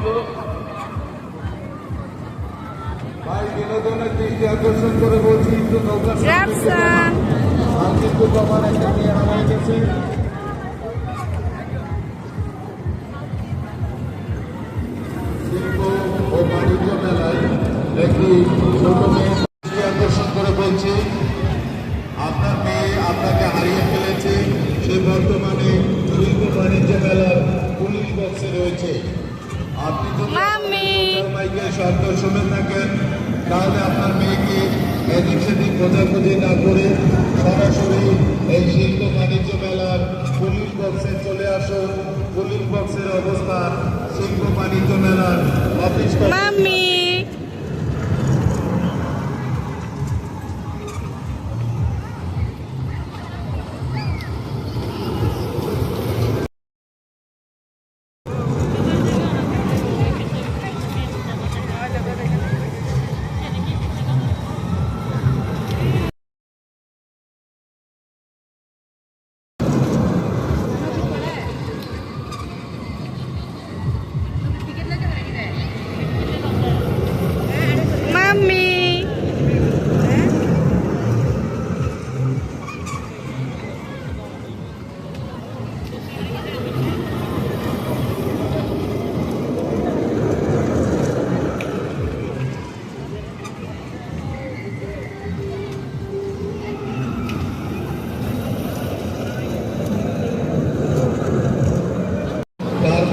মূলত ভাই বিনোদনের দৃষ্টি আকর্ষণ করে বলছি একটু নৌকা কিন্তু কমান একটা নিয়ে হারাই গেছে। শিল্প ও বাণিজ্য মেলায় একটি ছোট মেয়ে দৃষ্টি আকর্ষণ করে বলছি আপনার মেয়ে আপনাকে হারিয়ে ফেলেছে। সে বর্তমানে শিল্প বাণিজ্য মেলার পুলিশ বক্সে রয়েছে। আপনি যদি মাইকের শব্দ শুনে থাকেন তাহলে আপনার মেয়েকে এদিক সেদিক খোঁজাখুঁজি না করে সরাসরি এই শিল্প বাণিজ্য মেলার পুলিশ বক্সে চলে আসুন। পুলিশ বক্সের অবস্থান শিল্প বাণিজ্য মেলার অফিস।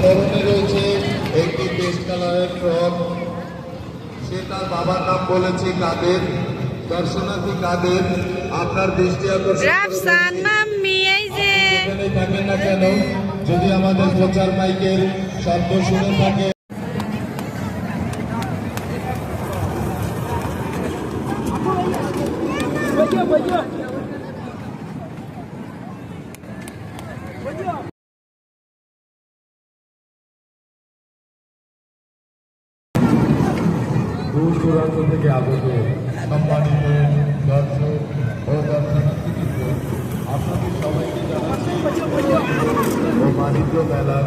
পরনে রয়েছে একটি পেস্ট কালারের ফ্রক। সে তার বাবার নাম বলেছে কাদের। দর্শনার্থী কাদের আপনার দৃষ্টি আকর্ষণ যেখানে থাকেন না কেন যদি আমাদের প্রচার মাইকের শব্দ শুনে থাকে দূর দূরান্ত থেকে আগত সম্মানিত দর্শক ও দর্শনার্থীবৃন্দ আপনাদের সবাইকে জানাচ্ছি ও বাণিজ্য মেলার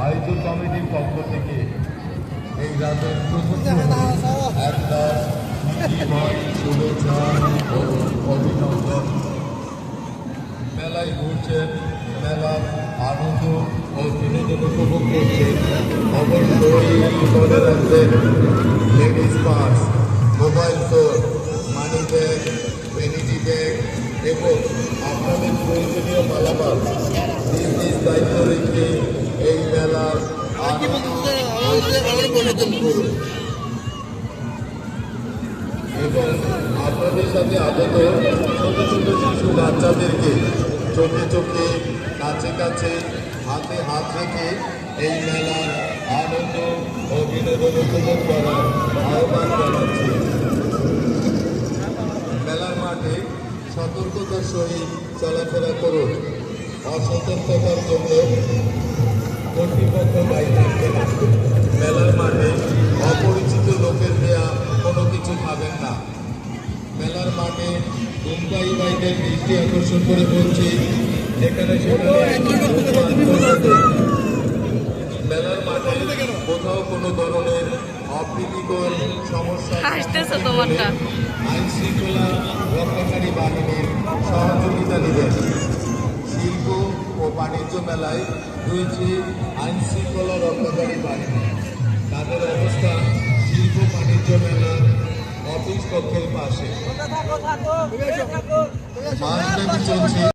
আয়োজক কমিটির পক্ষ থেকে এই রাতের প্রথম একটা শুভেচ্ছা ও অভিনন্দন। মেলায় ঘুরছেন, মেলার আনন্দ ও বিনোদন উপভোগ করছেন। অবশ্যই মনে রাখবেন ladies purse, mobile phone, money bag, vanity bag এবং আপনাদের প্রয়োজনীয় মালামাল নিজ নিজ দায়িত্ব রেখে এই মেলার করুন এবং আপনাদের সাথে আগত ছোট ছোট শিশু বাচ্চাদেরকে চোখে চোখে কাছে কাছে হাতে হাত রেখে এই মেলার আনন্দ ও বিনোদন উপভোগ করার আহ্বান জানাচ্ছি। মেলার মাঠে সতর্কতার সহিত চলাফেরা করুন। অসতর্কতার জন্য কর্তৃপক্ষ দায়ী থাকবে না। মেলার মাঠে অপরিচিত লোকের দেয়া কোনো কিছু খাবেন না। মেলার মাঠে ধূমপায়ী ভাইদের দৃষ্টি আকর্ষণ করে বলছি যেখানে মেলার মাঠে কোথাও কোনো ধরনের অপ্রীতিকর সমস্যা আইন শৃঙ্খলা রক্ষাকারী বাহিনীর সহযোগিতা নেবেন। শিল্প ও বাণিজ্য মেলায় রয়েছে আইন শৃঙ্খলা রক্ষাকারী বাহিনী। তাদের অবস্থান শিল্প বাণিজ্য মেলার অফিস কক্ষের পাশে। মাসব্যাপী চলছে